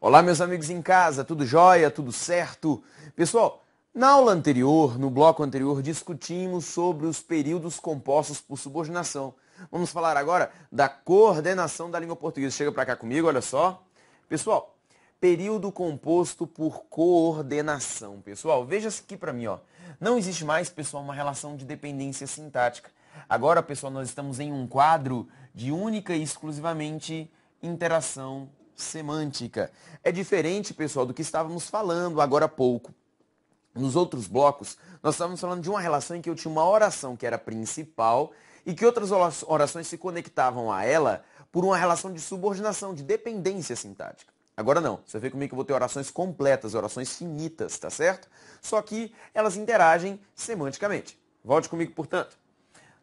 Olá, meus amigos em casa, tudo jóia, tudo certo? Pessoal, na aula anterior, no bloco anterior, discutimos sobre os períodos compostos por subordinação. Vamos falar agora da coordenação da língua portuguesa. Chega para cá comigo, olha só. Pessoal, período composto por coordenação. Pessoal, veja aqui para mim, ó. Não existe mais, pessoal, uma relação de dependência sintática. Agora, pessoal, nós estamos em um quadro de única e exclusivamente interação semântica. É diferente, pessoal, do que estávamos falando agora há pouco. Nos outros blocos, nós estávamos falando de uma relação em que eu tinha uma oração que era principal e que outras orações se conectavam a ela por uma relação de subordinação, de dependência sintática. Agora não, você vê comigo que eu vou ter orações completas, orações finitas, tá certo? Só que elas interagem semanticamente. Volte comigo, portanto.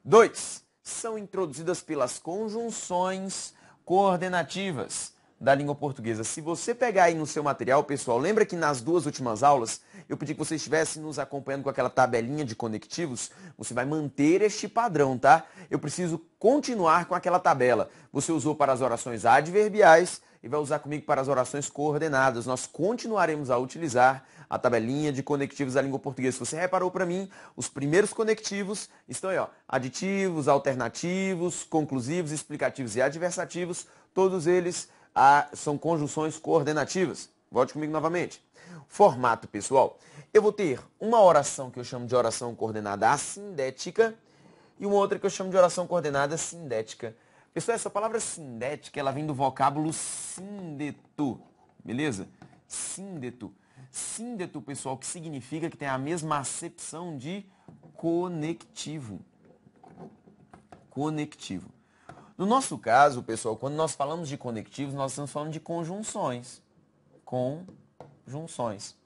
2. São introduzidas pelas conjunções coordenativas da língua portuguesa. Se você pegar aí no seu material, pessoal, lembra que nas duas últimas aulas eu pedi que você estivesse nos acompanhando com aquela tabelinha de conectivos? Você vai manter este padrão, tá? Eu preciso continuar com aquela tabela. Você usou para as orações adverbiais e vai usar comigo para as orações coordenadas. Nós continuaremos a utilizar a tabelinha de conectivos da língua portuguesa. Se você reparou para mim, os primeiros conectivos estão aí, ó, aditivos, alternativos, conclusivos, explicativos e adversativos, todos eles são conjunções coordenativas. Volte comigo novamente. Formato, pessoal. Eu vou ter uma oração que eu chamo de oração coordenada assindética e uma outra que eu chamo de oração coordenada sindética. Pessoal, essa palavra sindética, ela vem do vocábulo síndeto, beleza? Síndeto. Síndeto, pessoal, que significa que tem a mesma acepção de conectivo. Conectivo. No nosso caso, pessoal, quando nós falamos de conectivos, nós estamos falando de conjunções. Conjunções.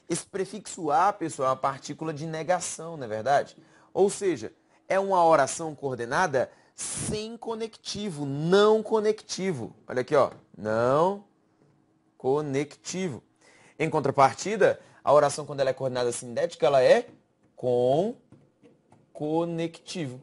Esse prefixo a, pessoal, é uma partícula de negação, não é verdade? Ou seja, é uma oração coordenada sem conectivo, não conectivo. Olha aqui, ó, não conectivo. Em contrapartida, a oração, quando ela é coordenada sindética, ela é com conectivo.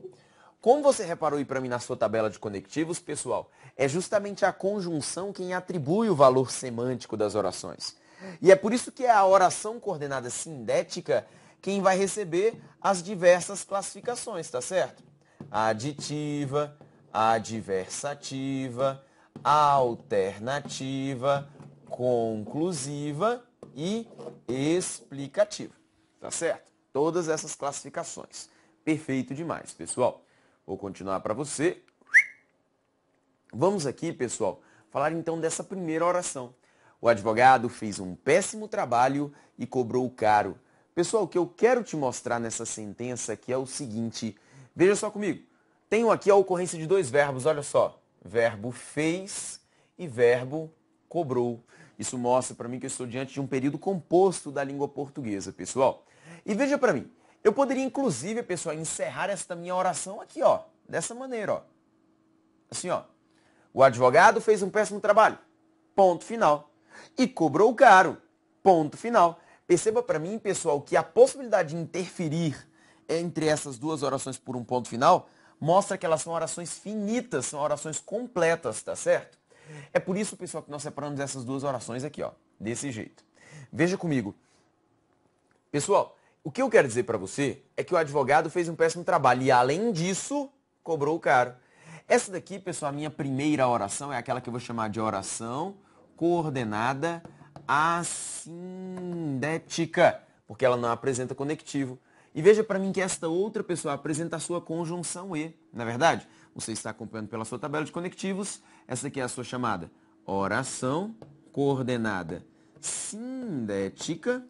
Como você reparou aí para mim na sua tabela de conectivos, pessoal, é justamente a conjunção quem atribui o valor semântico das orações. E é por isso que é a oração coordenada sindética quem vai receber as diversas classificações, tá certo? Aditiva, adversativa, alternativa, conclusiva e explicativa, tá certo? Todas essas classificações. Perfeito demais, pessoal. Vou continuar para você. Vamos aqui, pessoal, falar então dessa primeira oração. O advogado fez um péssimo trabalho e cobrou caro. Pessoal, o que eu quero te mostrar nessa sentença aqui é o seguinte. Veja só comigo. Tenho aqui a ocorrência de dois verbos, olha só. Verbo fez e verbo cobrou. Isso mostra para mim que eu estou diante de um período composto da língua portuguesa, pessoal. E veja para mim. Eu poderia, inclusive, pessoal, encerrar esta minha oração aqui, ó, dessa maneira, ó. Assim, ó. O advogado fez um péssimo trabalho. Ponto final. E cobrou caro. Ponto final. Perceba para mim, pessoal, que a possibilidade de interferir entre essas duas orações por um ponto final mostra que elas são orações finitas, são orações completas, tá certo? É por isso, pessoal, que nós separamos essas duas orações aqui, ó, desse jeito. Veja comigo. Pessoal, o que eu quero dizer para você é que o advogado fez um péssimo trabalho e, além disso, cobrou caro. Essa daqui, pessoal, a minha primeira oração é aquela que eu vou chamar de oração coordenada assindética, porque ela não apresenta conectivo. E veja para mim que esta outra, pessoal, apresenta a sua conjunção E, não é verdade? Você está acompanhando pela sua tabela de conectivos. Essa aqui é a sua chamada oração coordenada sindética.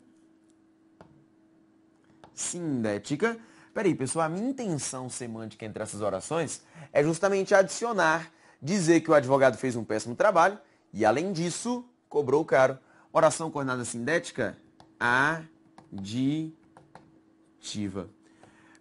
Sindética. Peraí, pessoal, a minha intenção semântica entre essas orações é justamente adicionar, dizer que o advogado fez um péssimo trabalho e, além disso, cobrou caro. Oração coordenada sindética, aditiva.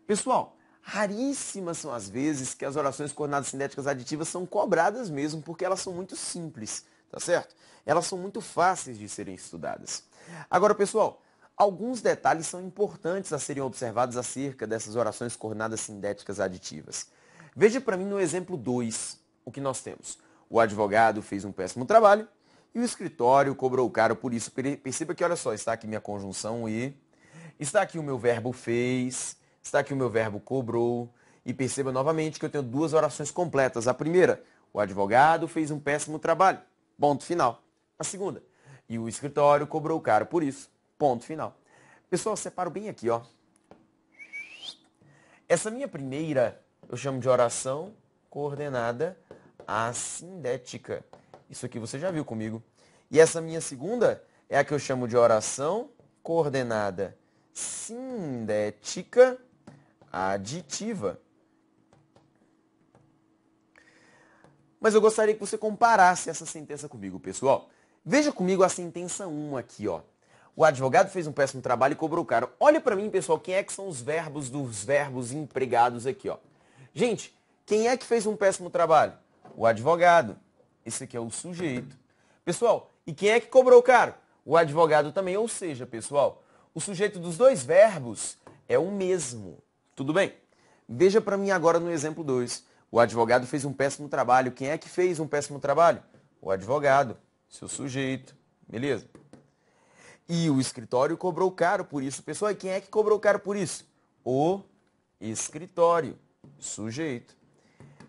Pessoal, raríssimas são as vezes que as orações coordenadas sindéticas aditivas são cobradas mesmo, porque elas são muito simples, tá certo? Elas são muito fáceis de serem estudadas. Agora, pessoal, alguns detalhes são importantes a serem observados acerca dessas orações coordenadas sindéticas aditivas. Veja para mim no exemplo 2 o que nós temos. O advogado fez um péssimo trabalho E o escritório cobrou caro por isso. Perceba que, olha só, está aqui minha conjunção e, está aqui o meu verbo fez, está aqui o meu verbo cobrou. E perceba novamente que eu tenho duas orações completas. A primeira, o advogado fez um péssimo trabalho. Ponto final. A segunda, e o escritório cobrou caro por isso. Ponto final. Pessoal, separo bem aqui, ó. Essa minha primeira eu chamo de oração coordenada assindética. Isso aqui você já viu comigo. E essa minha segunda é a que eu chamo de oração coordenada sindética aditiva. Mas eu gostaria que você comparasse essa sentença comigo, pessoal. Veja comigo a sentença 1 aqui, ó. O advogado fez um péssimo trabalho e cobrou caro. Olha para mim, pessoal, quem é que são os verbos dos verbos empregados aqui, ó. Gente, quem é que fez um péssimo trabalho? O advogado. Esse aqui é o sujeito. Pessoal, e quem é que cobrou caro? O advogado também. Ou seja, pessoal, o sujeito dos dois verbos é o mesmo. Tudo bem? Veja para mim agora no exemplo 2. O advogado fez um péssimo trabalho. Quem é que fez um péssimo trabalho? O advogado, seu sujeito. Beleza? E o escritório cobrou caro por isso. Pessoal, e quem é que cobrou caro por isso? O escritório, sujeito.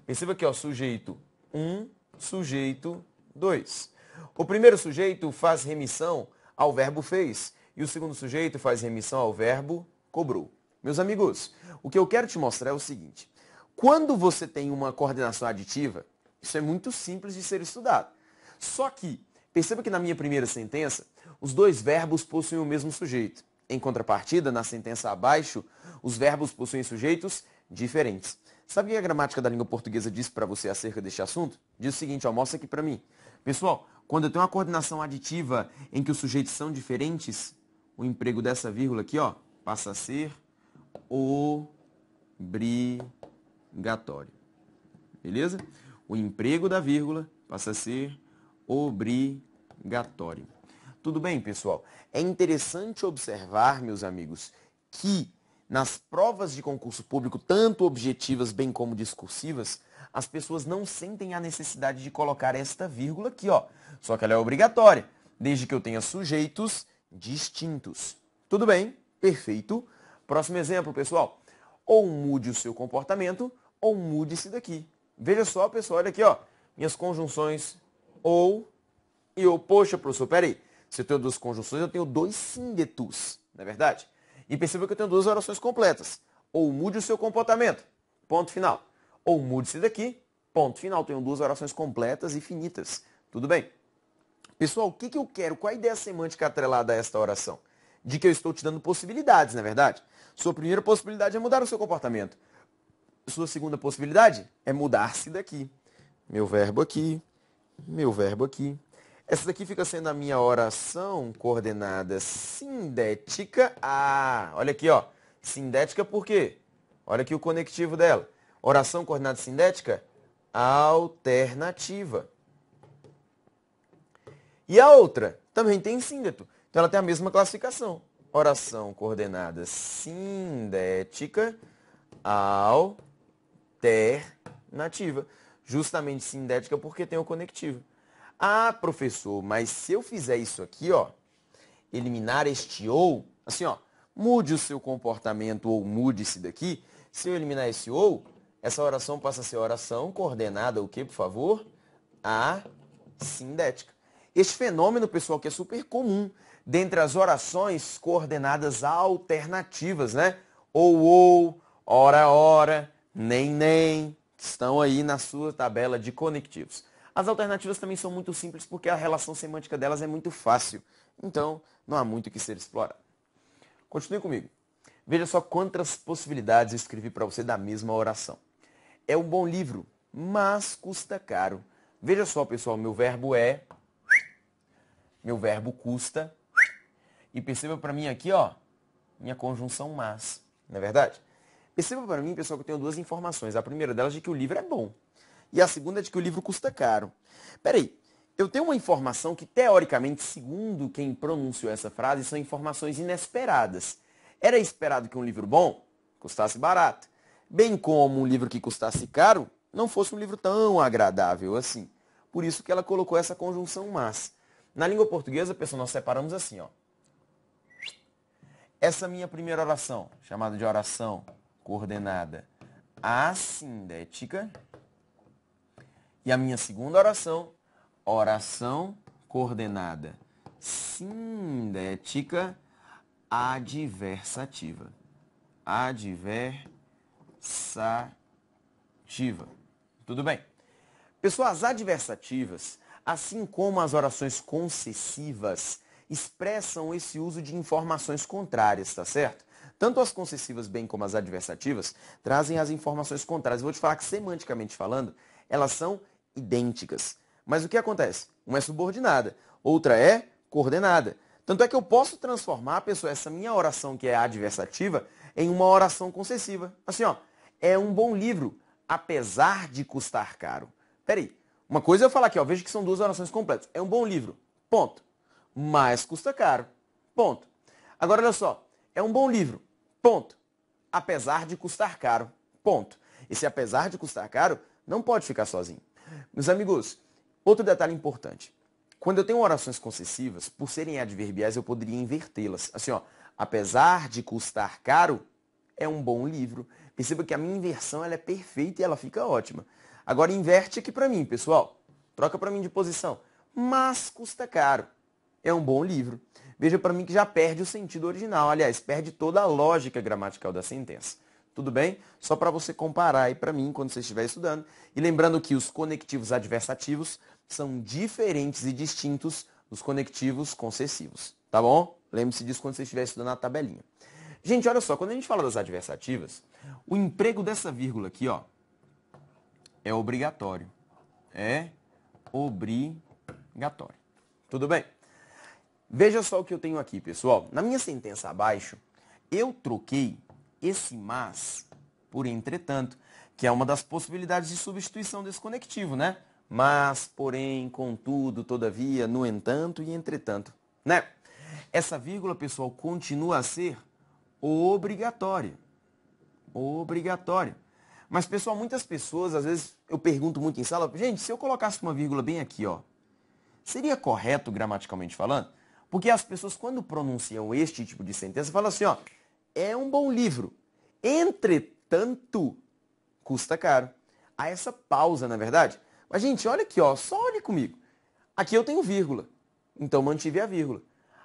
Perceba aqui, ó, sujeito 1, sujeito 2. O primeiro sujeito faz remissão ao verbo fez e o segundo sujeito faz remissão ao verbo cobrou. Meus amigos, o que eu quero te mostrar é o seguinte. Quando você tem uma coordenação aditiva, isso é muito simples de ser estudado. Só que, perceba que na minha primeira sentença, os dois verbos possuem o mesmo sujeito. Em contrapartida, na sentença abaixo, os verbos possuem sujeitos diferentes. Sabe o que a gramática da língua portuguesa diz para você acerca deste assunto? Diz o seguinte, ó, mostra aqui para mim. Pessoal, quando eu tenho uma coordenação aditiva em que os sujeitos são diferentes, o emprego dessa vírgula aqui, ó, passa a ser obrigatório. Beleza? O emprego da vírgula passa a ser obrigatório. Tudo bem, pessoal? É interessante observar, meus amigos, que nas provas de concurso público, tanto objetivas bem como discursivas, as pessoas não sentem a necessidade de colocar esta vírgula aqui, ó. Só que ela é obrigatória, desde que eu tenha sujeitos distintos. Tudo bem? Perfeito. Próximo exemplo, pessoal. Ou mude o seu comportamento, ou mude-se daqui. Veja só, pessoal, olha aqui, ó. Minhas conjunções ou e ou. Poxa, professor, peraí. Se eu tenho duas conjunções, eu tenho dois síndetos, não é verdade? E perceba que eu tenho duas orações completas. Ou mude o seu comportamento, ponto final. Ou mude-se daqui, ponto final. Tenho duas orações completas e finitas. Tudo bem? Pessoal, o que eu quero? Qual a ideia semântica atrelada a esta oração? De que eu estou te dando possibilidades, não é verdade? Sua primeira possibilidade é mudar o seu comportamento. Sua segunda possibilidade é mudar-se daqui. Meu verbo aqui, meu verbo aqui. Essa daqui fica sendo a minha oração coordenada sindética. Ah, olha aqui, ó. Sindética por quê? Olha aqui o conectivo dela. Oração coordenada sindética alternativa. E a outra também tem síndeto. Então ela tem a mesma classificação. Oração coordenada sindética alternativa. Justamente sindética porque tem o conectivo. Ah, professor, mas se eu fizer isso aqui, ó, eliminar este ou, assim, ó, mude o seu comportamento ou mude-se daqui, se eu eliminar esse ou, essa oração passa a ser oração coordenada o quê, por favor? Assindética. Este fenômeno, pessoal, que é super comum dentre as orações coordenadas alternativas, né? Ou, ora, nem, que estão aí na sua tabela de conectivos. As alternativas também são muito simples porque a relação semântica delas é muito fácil. Então, não há muito o que ser explorado. Continue comigo. Veja só quantas possibilidades eu escrevi para você da mesma oração. É um bom livro, mas custa caro. Veja só, pessoal, meu verbo é, meu verbo custa. E perceba para mim aqui, ó, minha conjunção mas. Não é verdade? Perceba para mim, pessoal, que eu tenho duas informações. A primeira delas é de que o livro é bom. E a segunda é de que o livro custa caro. Peraí, eu tenho uma informação que, teoricamente, segundo quem pronunciou essa frase, são informações inesperadas. Era esperado que um livro bom custasse barato, bem como um livro que custasse caro não fosse um livro tão agradável assim. Por isso que ela colocou essa conjunção mas. Na língua portuguesa, pessoal, nós separamos assim, ó. Essa minha primeira oração, chamada de oração coordenada assindética. E a minha segunda oração, oração coordenada sindética adversativa. Adversativa. Tudo bem? Pessoal, as adversativas, assim como as orações concessivas, expressam esse uso de informações contrárias, tá certo? Tanto as concessivas bem como as adversativas trazem as informações contrárias. Eu vou te falar que, semanticamente falando, elas são idênticas. Mas o que acontece? Uma é subordinada, outra é coordenada. Tanto é que eu posso transformar, pessoal, essa minha oração que é adversativa em uma oração concessiva. Assim, ó, é um bom livro, apesar de custar caro. Peraí, uma coisa é eu falar aqui, ó, veja que são duas orações completas. É um bom livro, ponto. Mas custa caro, ponto. Agora, olha só, é um bom livro, ponto. Apesar de custar caro, ponto. Esse apesar de custar caro não pode ficar sozinho. Meus amigos, outro detalhe importante. Quando eu tenho orações concessivas, por serem adverbiais, eu poderia invertê-las. Assim, ó, apesar de custar caro, é um bom livro. Perceba que a minha inversão ela é perfeita e ela fica ótima. Agora inverte aqui para mim, pessoal. Troca para mim de posição. Mas custa caro. É um bom livro. Veja para mim que já perde o sentido original. Aliás, perde toda a lógica gramatical da sentença. Tudo bem? Só para você comparar aí para mim quando você estiver estudando. E lembrando que os conectivos adversativos são diferentes e distintos dos conectivos concessivos. Tá bom? Lembre-se disso quando você estiver estudando a tabelinha. Gente, olha só, quando a gente fala das adversativas, o emprego dessa vírgula aqui, ó, é obrigatório. É obrigatório. Tudo bem? Veja só o que eu tenho aqui, pessoal. Na minha sentença abaixo, eu troquei esse mas por entretanto, que é uma das possibilidades de substituição desse conectivo, né? Mas, porém, contudo, todavia, no entanto e entretanto, né? Essa vírgula, pessoal, continua a ser obrigatória. Obrigatória. Mas, pessoal, muitas pessoas, às vezes, eu pergunto muito em sala, gente, se eu colocasse uma vírgula bem aqui, ó, seria correto gramaticalmente falando? Porque as pessoas, quando pronunciam este tipo de sentença, falam assim, ó, é um bom livro, entretanto, custa caro. Há essa pausa, na verdade. Mas, gente, olha aqui, ó, só olhe comigo. Aqui eu tenho vírgula, então mantive a vírgula.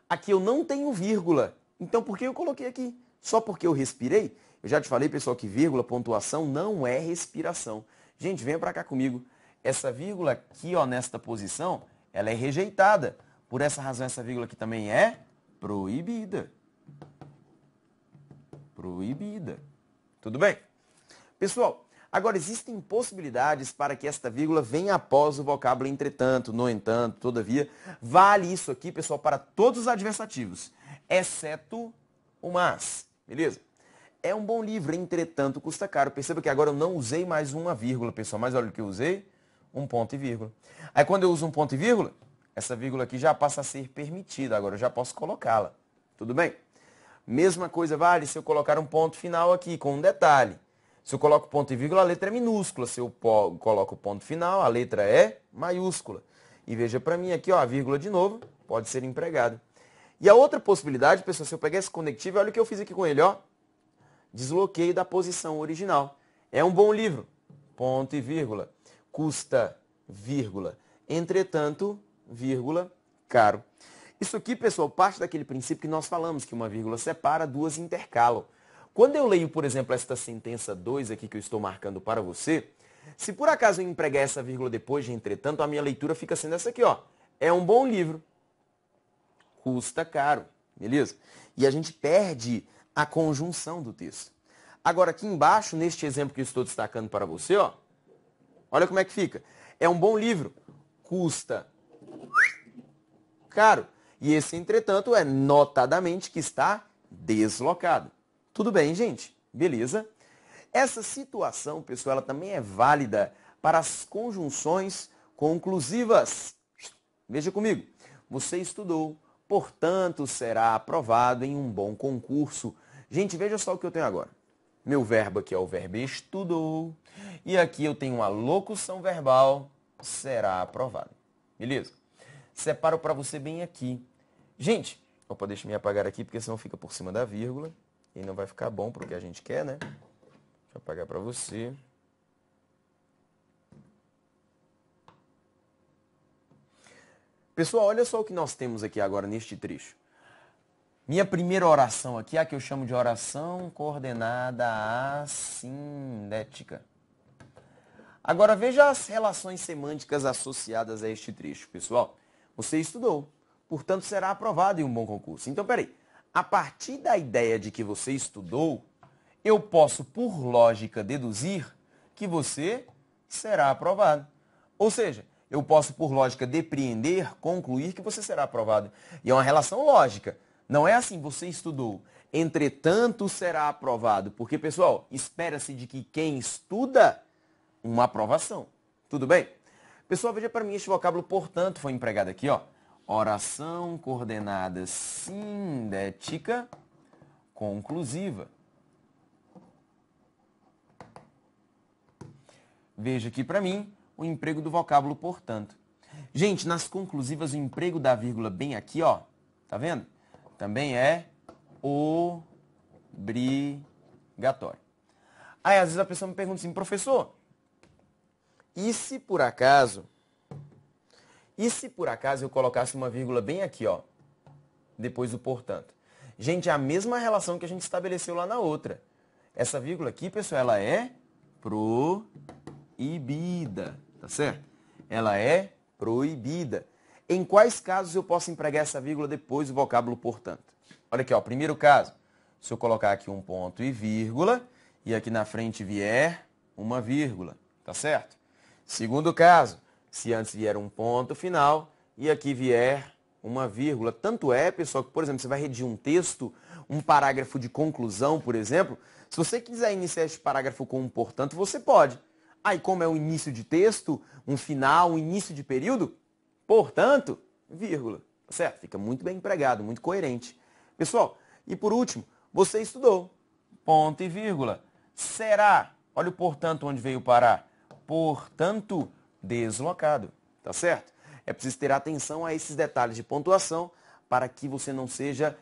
Aqui eu não tenho vírgula, então por que eu coloquei aqui? Só porque eu respirei? Eu já te falei, pessoal, que vírgula, pontuação não é respiração. Gente, venha para cá comigo. Essa vírgula aqui, ó, nesta posição, ela é rejeitada. Por essa razão, essa vírgula aqui também é proibida. Proibida. Tudo bem? Pessoal, agora existem possibilidades para que esta vírgula venha após o vocábulo entretanto, no entanto, todavia. Vale isso aqui, pessoal, para todos os adversativos, exceto o mas. Beleza? É um bom livro, entretanto, custa caro. Perceba que agora eu não usei mais uma vírgula, pessoal. Mas olha o que eu usei, um ponto e vírgula. Aí quando eu uso um ponto e vírgula, essa vírgula aqui já passa a ser permitida. Agora eu já posso colocá-la. Tudo bem? Mesma coisa vale se eu colocar um ponto final aqui, com um detalhe. Se eu coloco ponto e vírgula, a letra é minúscula. Se eu coloco ponto final, a letra é maiúscula. E veja para mim aqui, ó, a vírgula de novo pode ser empregada. E a outra possibilidade, pessoal, se eu pegar esse conectivo, olha o que eu fiz aqui com ele, ó. Desloquei da posição original. É um bom livro, ponto e vírgula. Custa, vírgula. Entretanto, vírgula, caro. Isso aqui, pessoal, parte daquele princípio que nós falamos, que uma vírgula separa, duas intercalam. Quando eu leio, por exemplo, esta sentença 2 aqui que eu estou marcando para você, se por acaso eu empregar essa vírgula depois de entretanto, a minha leitura fica sendo essa aqui, ó. É um bom livro. Custa caro, beleza? E a gente perde a conjunção do texto. Agora, aqui embaixo, neste exemplo que eu estou destacando para você, ó, olha como é que fica. É um bom livro. Custa caro. E esse, entretanto, é notadamente que está deslocado. Tudo bem, gente? Beleza? Essa situação, pessoal, ela também é válida para as conjunções conclusivas. Veja comigo. Você estudou, portanto, será aprovado em um bom concurso. Gente, veja só o que eu tenho agora. Meu verbo aqui é o verbo estudou. E aqui eu tenho uma locução verbal, será aprovado. Beleza? separo para você bem aqui. Gente, opa, deixa eu me apagar aqui, porque senão fica por cima da vírgula. E não vai ficar bom para o que a gente quer, né? Deixa eu apagar para você. Pessoal, olha só o que nós temos aqui agora neste trecho. Minha primeira oração aqui é a que eu chamo de oração coordenada assindética. Agora veja as relações semânticas associadas a este trecho, pessoal. Você estudou, portanto será aprovado em um bom concurso. Então, peraí, a partir da ideia de que você estudou, eu posso, por lógica, deduzir que você será aprovado. Ou seja, eu posso, por lógica, depreender, concluir que você será aprovado. E é uma relação lógica. Não é assim, você estudou, entretanto será aprovado. Porque, pessoal, espera-se de que quem estuda, uma aprovação. Tudo bem? Pessoal, veja para mim, este vocábulo, portanto, foi empregado aqui, ó. Oração coordenada sindética conclusiva. Veja aqui para mim o emprego do vocábulo portanto. Gente, nas conclusivas o emprego da vírgula bem aqui, ó, tá vendo? Também é obrigatório. Aí às vezes a pessoa me pergunta assim, professor, e se por acaso eu colocasse uma vírgula bem aqui, ó, depois do portanto? Gente, é a mesma relação que a gente estabeleceu lá na outra. Essa vírgula aqui, pessoal, ela é proibida, tá certo? Ela é proibida. Em quais casos eu posso empregar essa vírgula depois do vocábulo portanto? Olha aqui, ó, primeiro caso, se eu colocar aqui um ponto e vírgula, e aqui na frente vier uma vírgula, tá certo? Segundo caso, se antes vier um ponto final e aqui vier uma vírgula. Tanto é, pessoal, que, por exemplo, você vai redigir um texto, um parágrafo de conclusão, por exemplo, se você quiser iniciar este parágrafo com um portanto, você pode. Aí, como é um início de texto, um final, um início de período, portanto, vírgula, tá certo? Fica muito bem empregado, muito coerente. Pessoal, e por último, você estudou, ponto e vírgula, será, olha o portanto onde veio parar, portanto, deslocado, tá certo? É preciso ter atenção a esses detalhes de pontuação para que você não seja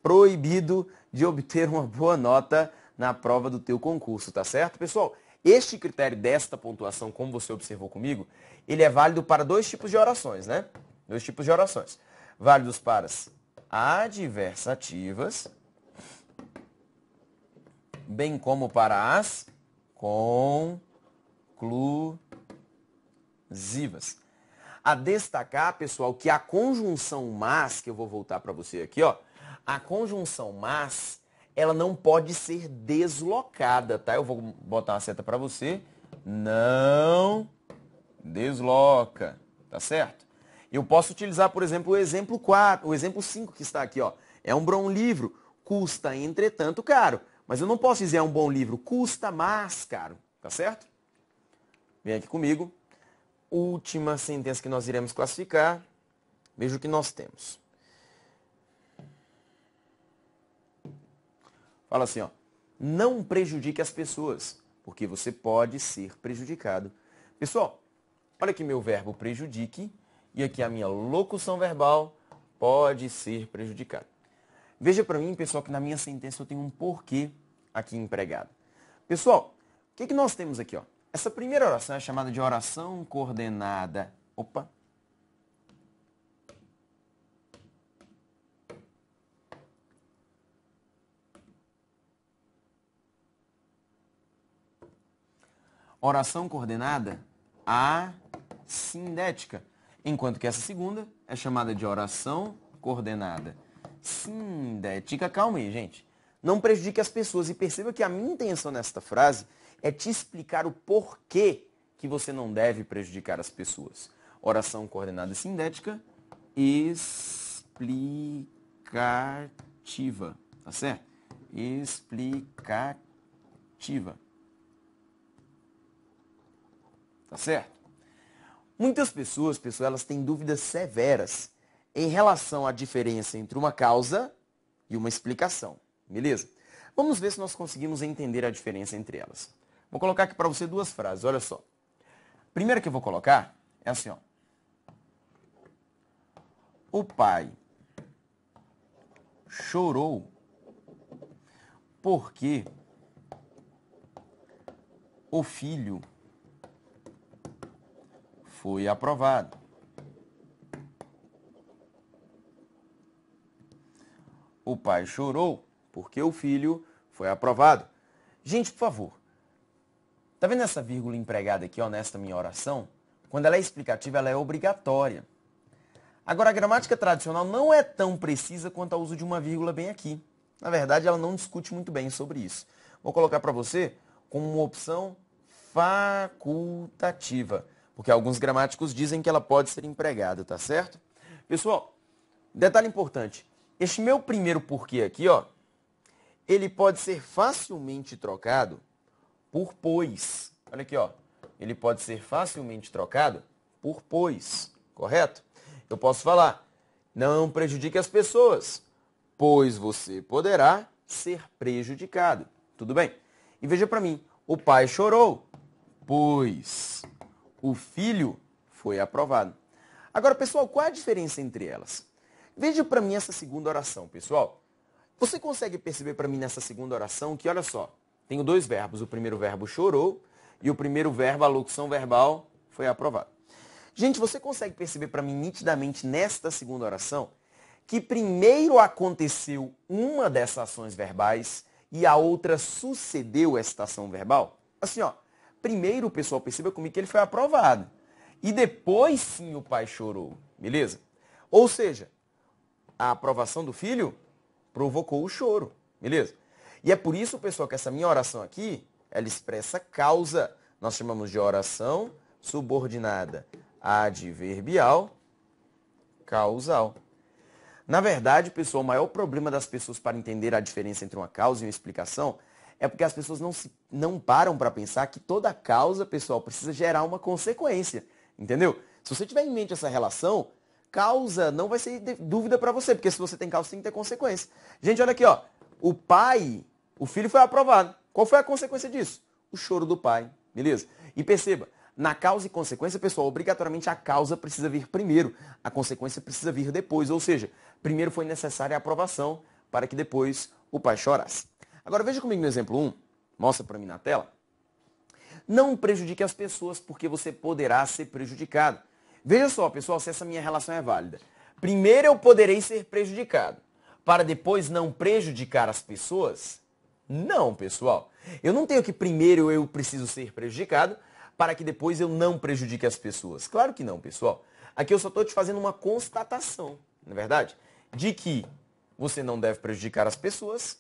proibido de obter uma boa nota na prova do teu concurso, tá certo, pessoal? Este critério desta pontuação, como você observou comigo, ele é válido para dois tipos de orações, né? Dois tipos de orações. Válidos para as adversativas, bem como para as conclusivas. A destacar, pessoal, que a conjunção mas, que eu vou voltar para você aqui, ó, a conjunção mas, ela não pode ser deslocada, tá? Eu vou botar uma seta para você. Não desloca, tá certo? Eu posso utilizar, por exemplo, o exemplo 4, o exemplo 5 que está aqui, ó. É um bom livro, custa, entretanto, caro. Mas eu não posso dizer é um bom livro, custa mais caro, tá certo? Vem aqui comigo. Última sentença que nós iremos classificar. Veja o que nós temos. Fala assim, ó. Não prejudique as pessoas, porque você pode ser prejudicado. Pessoal, olha aqui meu verbo prejudique e aqui a minha locução verbal pode ser prejudicado. Veja para mim, pessoal, que na minha sentença eu tenho um porquê aqui empregado. Pessoal, o que nós temos aqui, ó? Essa primeira oração é chamada de oração coordenada. Opa! Oração coordenada assindética. Enquanto que essa segunda é chamada de oração coordenada sindética. Calma aí, gente. Não prejudique as pessoas. E perceba que a minha intenção nesta frase é te explicar o porquê que você não deve prejudicar as pessoas. Oração coordenada sindética explicativa. Tá certo? Explicativa. Tá certo? Muitas pessoas, pessoal, elas têm dúvidas severas em relação à diferença entre uma causa e uma explicação. Beleza? Vamos ver se nós conseguimos entender a diferença entre elas. Vou colocar aqui para você duas frases, olha só. Primeira que eu vou colocar é assim, ó. O pai chorou porque o filho foi aprovado. O pai chorou porque o filho foi aprovado. Gente, por favor, tá vendo essa vírgula empregada aqui, ó, nesta minha oração? Quando ela é explicativa, ela é obrigatória. Agora, a gramática tradicional não é tão precisa quanto ao uso de uma vírgula bem aqui. Na verdade, ela não discute muito bem sobre isso. Vou colocar para você como uma opção facultativa, porque alguns gramáticos dizem que ela pode ser empregada, tá certo? Pessoal, detalhe importante. Este meu primeiro porquê aqui, ó, ele pode ser facilmente trocado por pois. Olha aqui, ó. Ele pode ser facilmente trocado por pois, correto? Eu posso falar, não prejudique as pessoas, pois você poderá ser prejudicado. Tudo bem? E veja para mim, o pai chorou, pois o filho foi aprovado. Agora, pessoal, qual é a diferença entre elas? Veja para mim essa segunda oração, pessoal. Você consegue perceber para mim nessa segunda oração que, olha só, tenho dois verbos. O primeiro verbo chorou e o primeiro verbo, a locução verbal, foi aprovado. Gente, você consegue perceber para mim nitidamente nesta segunda oração que primeiro aconteceu uma dessas ações verbais e a outra sucedeu esta ação verbal? Assim, ó, primeiro, pessoal, perceba comigo que ele foi aprovado. E depois sim o pai chorou, beleza? Ou seja, a aprovação do filho provocou o choro, beleza? E é por isso, pessoal, que essa minha oração aqui, ela expressa causa. Nós chamamos de oração subordinada adverbial causal. Na verdade, pessoal, o maior problema das pessoas para entender a diferença entre uma causa e uma explicação é porque as pessoas não param para pensar que toda causa, pessoal, precisa gerar uma consequência, entendeu? Se você tiver em mente essa relação, causa não vai ser dúvida para você, porque se você tem causa, tem que ter consequência. Gente, olha aqui, ó. O filho foi aprovado. Qual foi a consequência disso? O choro do pai, beleza? E perceba, na causa e consequência, pessoal, obrigatoriamente a causa precisa vir primeiro, a consequência precisa vir depois, ou seja, primeiro foi necessária a aprovação para que depois o pai chorasse. Agora veja comigo no exemplo 1, mostra para mim na tela. Não prejudique as pessoas porque você poderá ser prejudicado. Veja só, pessoal, se essa minha relação é válida. Primeiro eu poderei ser prejudicado, para depois não prejudicar as pessoas? Não, pessoal. Eu não tenho que primeiro eu preciso ser prejudicado para que depois eu não prejudique as pessoas. Claro que não, pessoal. Aqui eu só estou te fazendo uma constatação, não é verdade? De que você não deve prejudicar as pessoas.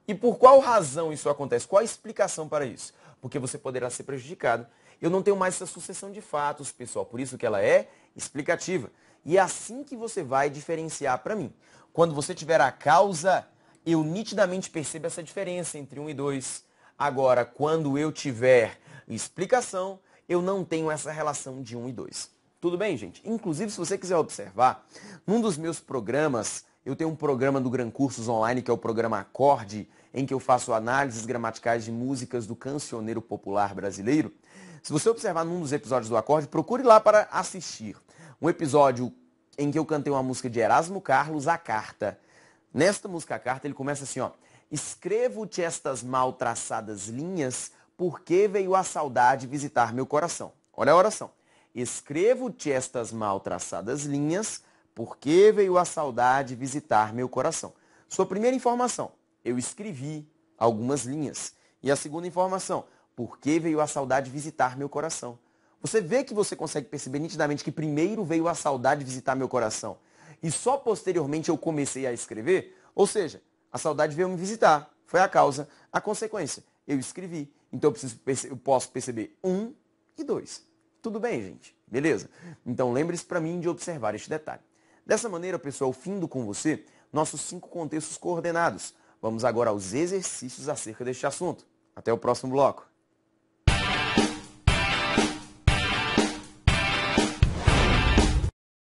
E por qual razão isso acontece? Qual a explicação para isso? Porque você poderá ser prejudicado. Eu não tenho mais essa sucessão de fatos, pessoal, por isso que ela é explicativa. E é assim que você vai diferenciar para mim. Quando você tiver a causa, eu nitidamente percebo essa diferença entre 1 e 2. Agora, quando eu tiver explicação, eu não tenho essa relação de 1 e 2. Tudo bem, gente? Inclusive, se você quiser observar, num dos meus programas, eu tenho um programa do Gran Cursos Online, que é o programa Acorde, em que eu faço análises gramaticais de músicas do cancioneiro popular brasileiro. Se você observar num dos episódios do Acorde, procure lá para assistir. Um episódio em que eu cantei uma música de Erasmo Carlos, A Carta. Nesta música A Carta, ele começa assim, ó. Escrevo-te estas mal traçadas linhas, porque veio a saudade visitar meu coração. Olha a oração. Escrevo-te estas mal traçadas linhas, porque veio a saudade visitar meu coração. Sua primeira informação, eu escrevi algumas linhas. E a segunda informação, porque veio a saudade visitar meu coração. Você vê que você consegue perceber nitidamente que primeiro veio a saudade visitar meu coração e só posteriormente eu comecei a escrever? Ou seja, a saudade veio me visitar, foi a causa, a consequência. Eu escrevi, então eu posso perceber 1 e 2. Tudo bem, gente? Beleza? Então lembre-se para mim de observar este detalhe. Dessa maneira, pessoal, findo com você nossos 5 contextos coordenados. Vamos agora aos exercícios acerca deste assunto. Até o próximo bloco.